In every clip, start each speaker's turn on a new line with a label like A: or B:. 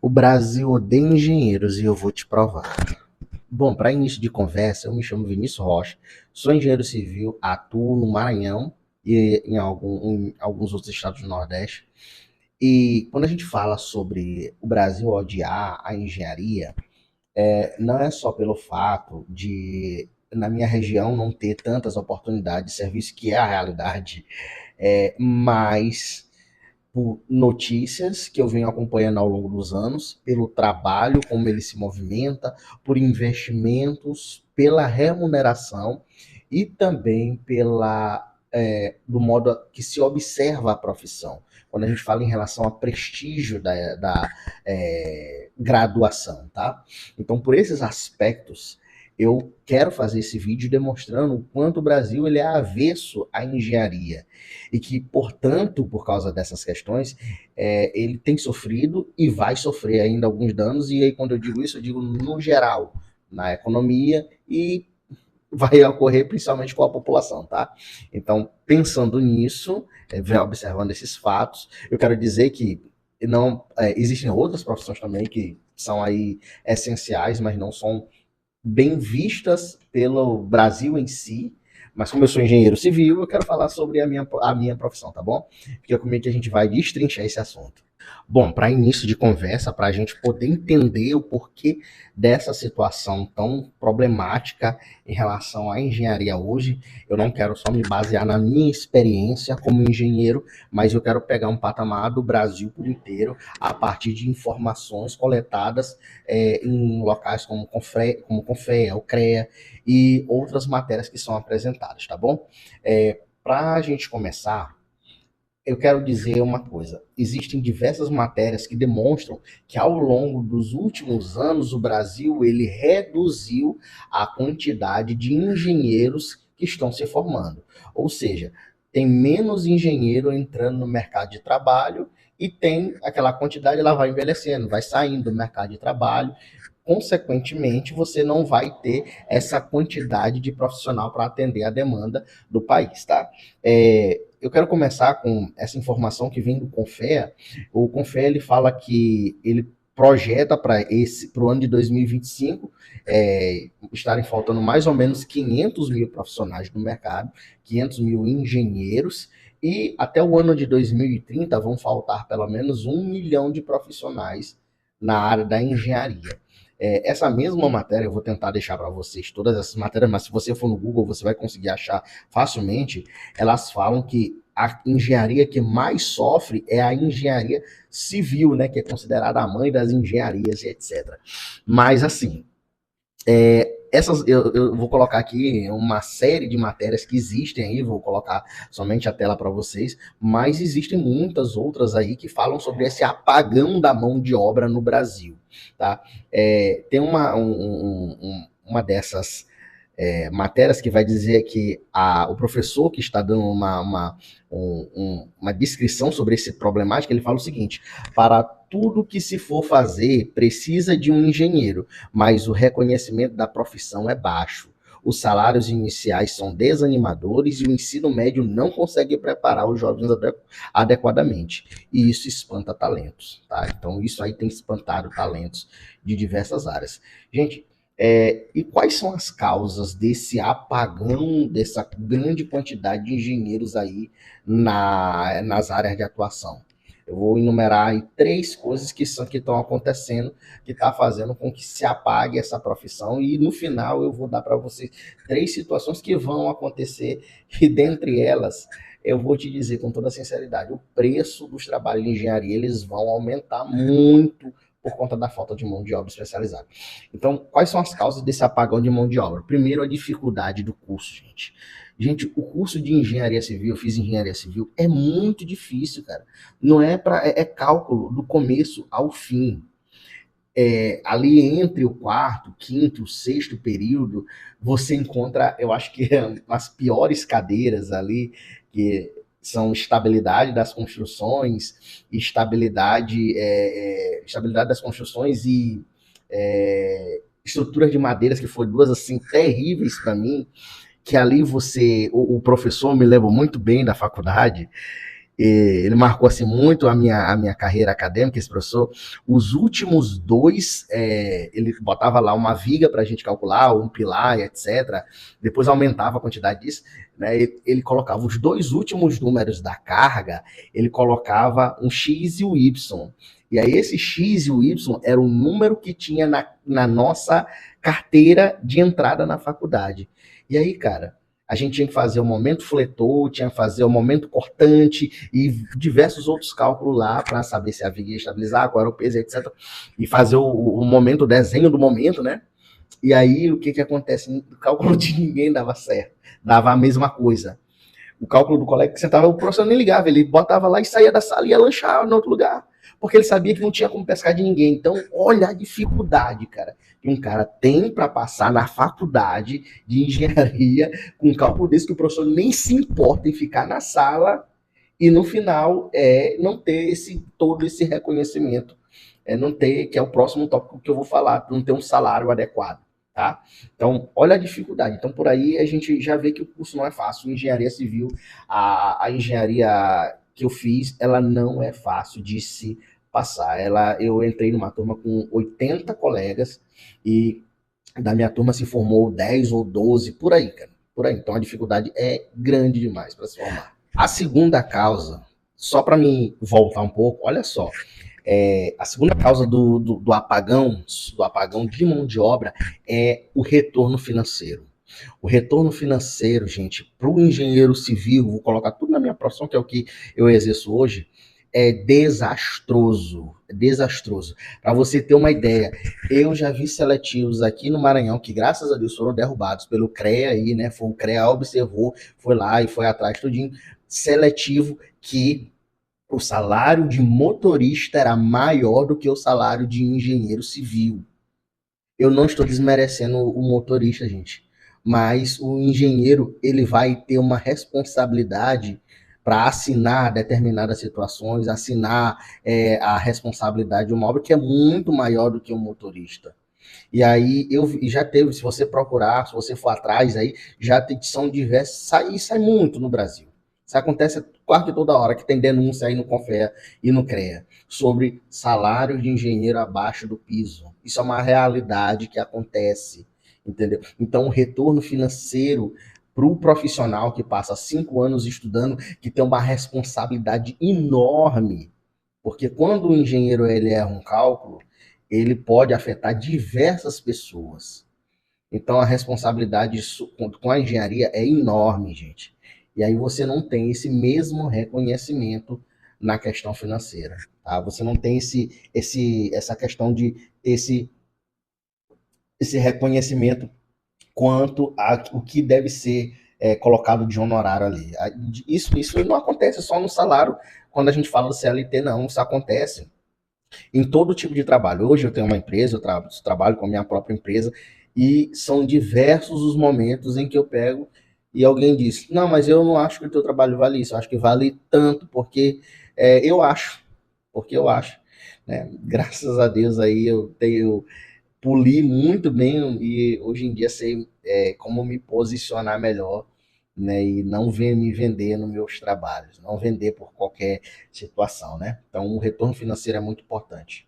A: O Brasil odeia engenheiros e eu vou te provar. Bom, para início de conversa, eu me chamo Vinícius Rocha, sou engenheiro civil, atuo no Maranhão e em alguns outros estados do Nordeste. E quando a gente fala sobre o Brasil odiar a engenharia, não é só pelo fato de, na minha região, não ter tantas oportunidades de serviço, que é a realidade, mas por notícias que eu venho acompanhando ao longo dos anos, pelo trabalho, como ele se movimenta, por investimentos, pela remuneração e também do modo que se observa a profissão. Quando a gente fala em relação a prestígio da graduação, tá? Então, por esses aspectos, eu quero fazer esse vídeo demonstrando o quanto o Brasil ele é avesso à engenharia e que, portanto, por causa dessas questões, ele tem sofrido e vai sofrer ainda alguns danos, e aí quando eu digo isso, eu digo no geral, na economia e vai ocorrer principalmente com a população, tá? Então, pensando nisso, observando esses fatos, eu quero dizer que não existem outras profissões também que são aí essenciais, mas não são bem vistas pelo Brasil em si, mas como eu sou engenheiro civil, eu quero falar sobre a minha profissão, tá bom? Porque como é que a gente vai destrinchar esse assunto. Bom, para início de conversa, para a gente poder entender o porquê dessa situação tão problemática em relação à engenharia hoje, eu não quero só me basear na minha experiência como engenheiro, mas eu quero pegar um patamar do Brasil por inteiro a partir de informações coletadas em locais como Confea, o CREA e outras matérias que são apresentadas, tá bom? Para a gente começar, eu quero dizer uma coisa: existem diversas matérias que demonstram que ao longo dos últimos anos o Brasil ele reduziu a quantidade de engenheiros que estão se formando. Ou seja, tem menos engenheiro entrando no mercado de trabalho e tem aquela quantidade, ela vai envelhecendo, vai saindo do mercado de trabalho. Consequentemente, você não vai ter essa quantidade de profissional para atender a demanda do país, tá? Eu quero começar com essa informação que vem do Confea. O Confea ele fala que ele projeta para o ano de 2025 estarem faltando mais ou menos 500 mil profissionais no mercado, 500 mil engenheiros, e até o ano de 2030 vão faltar pelo menos 1 milhão de profissionais na área da engenharia. Essa mesma matéria, eu vou tentar deixar para vocês todas essas matérias, mas se você for no Google, você vai conseguir achar facilmente. Elas falam que a engenharia que mais sofre é a engenharia civil, né, que é considerada a mãe das engenharias e etc. Mas, assim, eu vou colocar aqui uma série de matérias que existem aí, vou colocar somente a tela para vocês, mas existem muitas outras aí que falam sobre esse apagão da mão de obra no Brasil, tá? Tem uma dessas matérias que vai dizer que o professor que está dando uma descrição sobre esse problemática, ele fala o seguinte: para tudo que se for fazer, precisa de um engenheiro, mas o reconhecimento da profissão é baixo. Os salários iniciais são desanimadores e o ensino médio não consegue preparar os jovens adequadamente. E isso espanta talentos, tá? Então, isso aí tem espantado talentos de diversas áreas. Gente, e quais são as causas desse apagão, dessa grande quantidade de engenheiros aí nas áreas de atuação? Eu vou enumerar aí 3 coisas que estão acontecendo, que está fazendo com que se apague essa profissão, e no final eu vou dar para vocês 3 situações que vão acontecer, e dentre elas, eu vou te dizer com toda sinceridade, o preço dos trabalhos de engenharia, eles vão aumentar muito por conta da falta de mão de obra especializada. Então, quais são as causas desse apagão de mão de obra? Primeiro, a dificuldade do curso, gente. Gente, o curso de engenharia civil, eu fiz engenharia civil, é muito difícil, cara. Não é para é cálculo do começo ao fim. Ali entre o quarto, quinto, sexto período, você encontra, eu acho que as piores cadeiras ali, que são estabilidade das construções, estabilidade das construções e estruturas de madeiras, que foram duas assim terríveis para mim, que ali o professor me lembra muito bem da faculdade, Ele marcou assim muito a minha carreira acadêmica, esse professor. Os últimos dois, ele botava lá uma viga para a gente calcular, um pilar, etc. Depois aumentava a quantidade disso. Né? Ele colocava os dois últimos números da carga, ele colocava um X e o Y. E aí esse X e o Y era o número que tinha na nossa carteira de entrada na faculdade. E aí, cara, a gente tinha que fazer o momento fletor, tinha que fazer o momento cortante e diversos outros cálculos lá para saber se a viga ia estabilizar, qual era o peso, etc. E fazer o momento, o desenho do momento, né? E aí o que acontece? O cálculo de ninguém dava certo, dava a mesma coisa. O cálculo do colega que sentava, o professor nem ligava, ele botava lá e saía da sala e ia lanchar em outro lugar, porque ele sabia que não tinha como pescar de ninguém. Então, olha a dificuldade, cara, que um cara tem para passar na faculdade de engenharia com um cálculo desse que o professor nem se importa em ficar na sala e no final não ter todo esse reconhecimento, não ter, que é o próximo tópico que eu vou falar, não ter um salário adequado. Tá? Então, olha a dificuldade. Então, por aí a gente já vê que o curso não é fácil. Engenharia civil, a engenharia que eu fiz, ela não é fácil de se passar. Eu entrei numa turma com 80 colegas e da minha turma se formou 10 ou 12, por aí, cara. Por aí. Então, a dificuldade é grande demais para se formar. A segunda causa, só para me voltar um pouco, olha só, a segunda causa do apagão de mão de obra é o retorno financeiro. O retorno financeiro, gente, para o engenheiro civil, vou colocar tudo na minha profissão, que é o que eu exerço hoje, é desastroso. Desastroso. Para você ter uma ideia, eu já vi seletivos aqui no Maranhão que, graças a Deus, foram derrubados pelo CREA aí, né? O CREA observou, foi lá e foi atrás tudinho. Seletivo que o salário de motorista era maior do que o salário de engenheiro civil. Eu não estou desmerecendo o motorista, gente, mas o engenheiro ele vai ter uma responsabilidade para assinar determinadas situações, assinar a responsabilidade de uma obra que é muito maior do que o motorista. E aí já teve, se você procurar, se você for atrás aí, são diversos, sai muito no Brasil. Isso acontece quase toda hora que tem denúncia aí no Confea e no CREA sobre salários de engenheiro abaixo do piso. Isso é uma realidade que acontece, entendeu? Então, o retorno financeiro para o profissional que passa 5 anos estudando, que tem uma responsabilidade enorme, porque quando o engenheiro ele erra um cálculo, ele pode afetar diversas pessoas. Então, a responsabilidade com a engenharia é enorme, gente. E aí você não tem esse mesmo reconhecimento na questão financeira. Tá? Você não tem essa questão de esse reconhecimento quanto o que deve ser colocado de honorário ali. Isso não acontece só no salário, quando a gente fala do CLT, não. Isso acontece em todo tipo de trabalho. Hoje eu tenho uma empresa, eu trabalho com a minha própria empresa, e são diversos os momentos em que eu pego e alguém diz, não, mas eu não acho que o teu trabalho vale isso, eu acho que vale tanto, porque eu acho. Né? Graças a Deus aí eu poli muito bem e hoje em dia sei como me posicionar melhor, né, e não me vender nos meus trabalhos, não vender por qualquer situação, né? Então, o retorno financeiro é muito importante.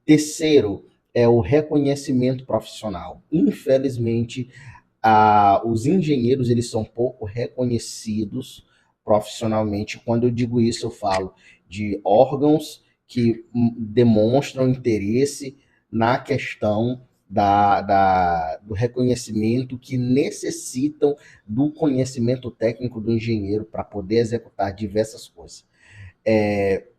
A: Terceiro é o reconhecimento profissional. Infelizmente, os engenheiros eles são pouco reconhecidos profissionalmente. Quando eu digo isso, eu falo de órgãos que demonstram interesse na questão do reconhecimento, que necessitam do conhecimento técnico do engenheiro para poder executar diversas coisas.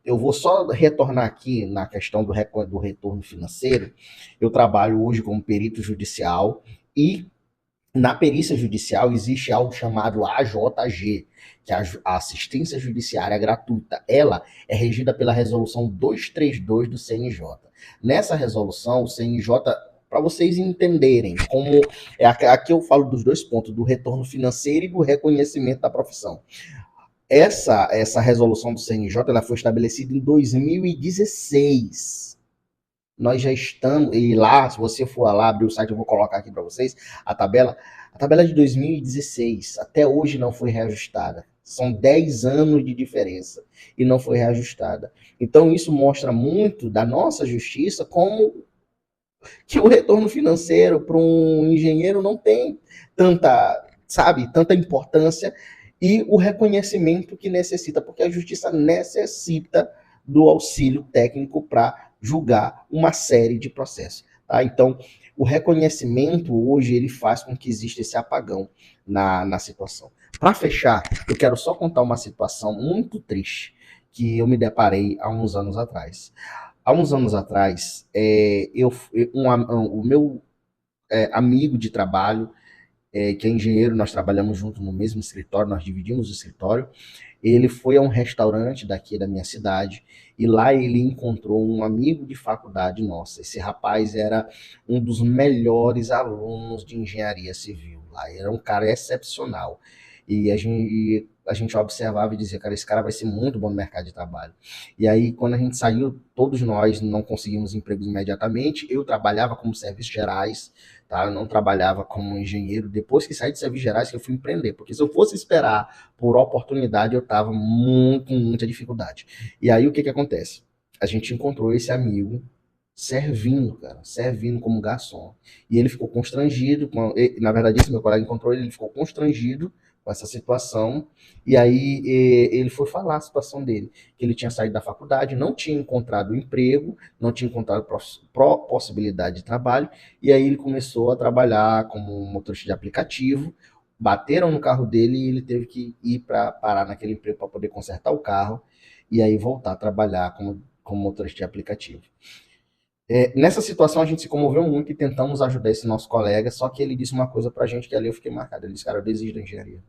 A: Eu vou só retornar aqui na questão do retorno financeiro. Eu trabalho hoje como perito judicial e na perícia judicial existe algo chamado AJG, que é a Assistência Judiciária Gratuita. Ela é regida pela resolução 232 do CNJ. Nessa resolução, o CNJ, para vocês entenderem como aqui eu falo dos dois pontos, do retorno financeiro e do reconhecimento da profissão. Essa resolução do CNJ ela foi estabelecida em 2016. nós já estamos, e lá, se você for lá abrir o site, eu vou colocar aqui para vocês a tabela de 2016, até hoje não foi reajustada. São 10 anos de diferença e não foi reajustada. Então isso mostra muito da nossa justiça como que o retorno financeiro para um engenheiro não tem tanta, sabe, tanta importância e o reconhecimento que necessita, porque a justiça necessita do auxílio técnico para julgar uma série de processos. Tá? Então, o reconhecimento hoje ele faz com que exista esse apagão na situação. Para fechar, eu quero só contar uma situação muito triste que eu me deparei há uns anos atrás. Há uns anos atrás, o meu amigo de trabalho, que é engenheiro, nós trabalhamos junto no mesmo escritório, nós dividimos o escritório. Ele foi a um restaurante daqui da minha cidade e lá ele encontrou um amigo de faculdade nossa. Esse rapaz era um dos melhores alunos de engenharia civil lá, era um cara excepcional. E a gente observava e dizia, cara, esse cara vai ser muito bom no mercado de trabalho. E aí, quando a gente saiu, todos nós não conseguimos empregos imediatamente. Eu trabalhava como serviços gerais, tá? Eu não trabalhava como engenheiro. Depois que saí de serviços gerais, que eu fui empreender. Porque se eu fosse esperar por oportunidade, eu estava com muita dificuldade. E aí, o que acontece? A gente encontrou esse amigo servindo, cara, servindo como garçom. E ele ficou constrangido, na verdade, esse meu colega encontrou ele ficou constrangido com essa situação, e aí ele foi falar a situação dele, que ele tinha saído da faculdade, não tinha encontrado emprego, não tinha encontrado possibilidade de trabalho, e aí ele começou a trabalhar como motorista de aplicativo, bateram no carro dele e ele teve que ir para parar naquele emprego para poder consertar o carro, e aí voltar a trabalhar como motorista de aplicativo. Nessa situação a gente se comoveu muito e tentamos ajudar esse nosso colega, só que ele disse uma coisa pra gente que ali eu fiquei marcado. Ele disse, cara, eu desisto da engenharia.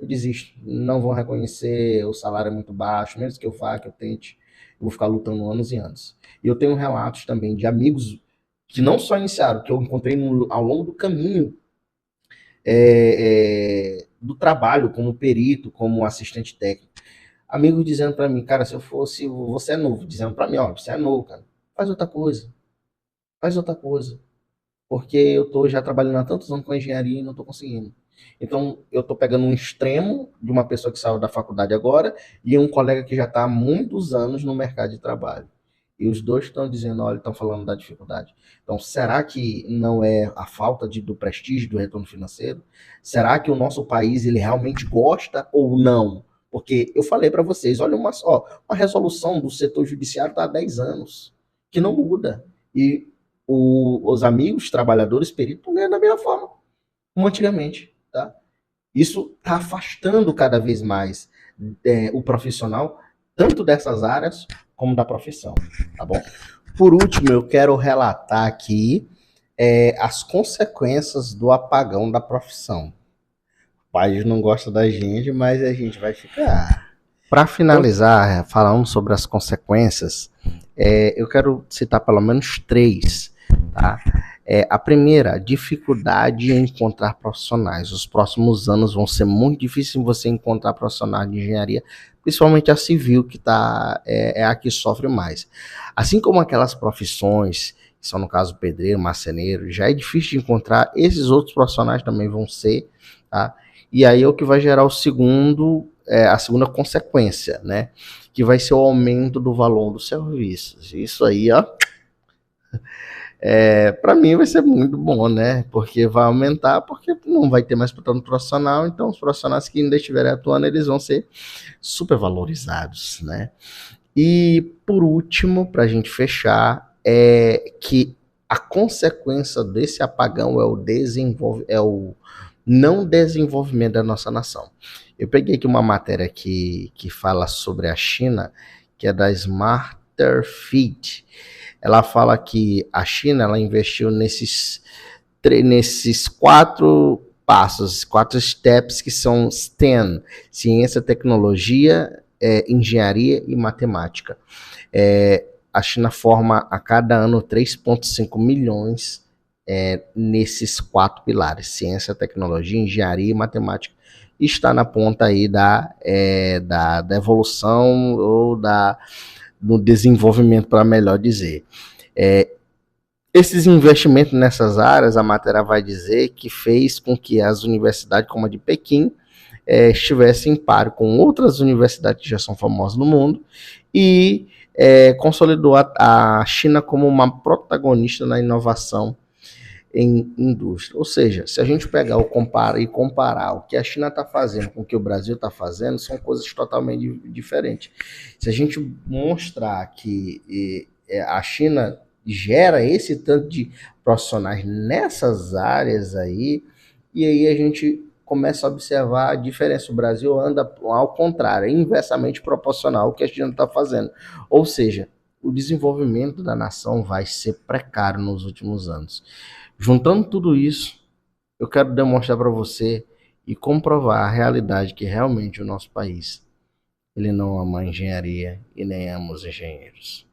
A: Eu desisto. Não vão reconhecer, o salário é muito baixo, mesmo que eu faça, que eu tente, eu vou ficar lutando anos e anos. E eu tenho relatos também de amigos que não só iniciaram, que eu encontrei ao longo do caminho do trabalho, como perito, como assistente técnico. Amigos dizendo pra mim, cara, se eu fosse, você é novo, dizendo pra mim, ó, você é novo, cara, faz outra coisa. Faz outra coisa. Porque eu estou já trabalhando há tantos anos com engenharia e não estou conseguindo. Então, eu estou pegando um extremo de uma pessoa que saiu da faculdade agora e um colega que já está há muitos anos no mercado de trabalho. E os dois estão dizendo, olha, estão falando da dificuldade. Então, será que não é a falta do prestígio do retorno financeiro? Será que o nosso país ele realmente gosta ou não? Porque eu falei para vocês, olha uma resolução do setor judiciário está há 10 anos, que não muda. E os amigos, trabalhadores, peritos estão ganhando da mesma forma, como antigamente. Tá? Isso está afastando cada vez mais o profissional, tanto dessas áreas como da profissão. Tá bom? Por último, eu quero relatar aqui as consequências do apagão da profissão. O país não gosta da gente, mas a gente vai ficar. Para finalizar, falando sobre as consequências, eu quero citar pelo menos 3. Tá? A primeira, dificuldade em encontrar profissionais. Os próximos anos vão ser muito difíceis você encontrar profissionais de engenharia, principalmente a civil, que é a que sofre mais. Assim como aquelas profissões, que são no caso pedreiro, marceneiro, já é difícil de encontrar, esses outros profissionais também vão ser. Tá? E aí é o que vai gerar a segunda consequência, né? Que vai ser o aumento do valor dos serviços. Isso aí, ó, para mim vai ser muito bom, né? Porque vai aumentar, porque não vai ter mais tanto profissional, então os profissionais que ainda estiverem atuando, eles vão ser super valorizados, né? E por último, para a gente fechar, é que a consequência desse apagão é o não desenvolvimento da nossa nação. Eu peguei aqui uma matéria que fala sobre a China, que é da Smarter Feed. Ela fala que a China ela investiu nesses 4 passos, 4 steps que são STEM, ciência, tecnologia, engenharia e matemática. A China forma a cada ano 3,5 milhões nesses 4 pilares, ciência, tecnologia, engenharia e matemática. Está na ponta aí da evolução ou do desenvolvimento, para melhor dizer. Esses investimentos nessas áreas, a matéria vai dizer que fez com que as universidades como a de Pequim estivesse em páreo com outras universidades que já são famosas no mundo e consolidou a China como uma protagonista na inovação em indústria. Ou seja, se a gente pegar e comparar o que a China está fazendo com o que o Brasil está fazendo, são coisas totalmente diferentes. Se a gente mostrar que a China gera esse tanto de profissionais nessas áreas aí, e aí a gente começa a observar a diferença. O Brasil anda ao contrário, é inversamente proporcional ao que a China está fazendo. Ou seja, o desenvolvimento da nação vai ser precário nos últimos anos. Juntando tudo isso, eu quero demonstrar para você e comprovar a realidade que realmente o nosso país, ele não ama a engenharia e nem ama os engenheiros.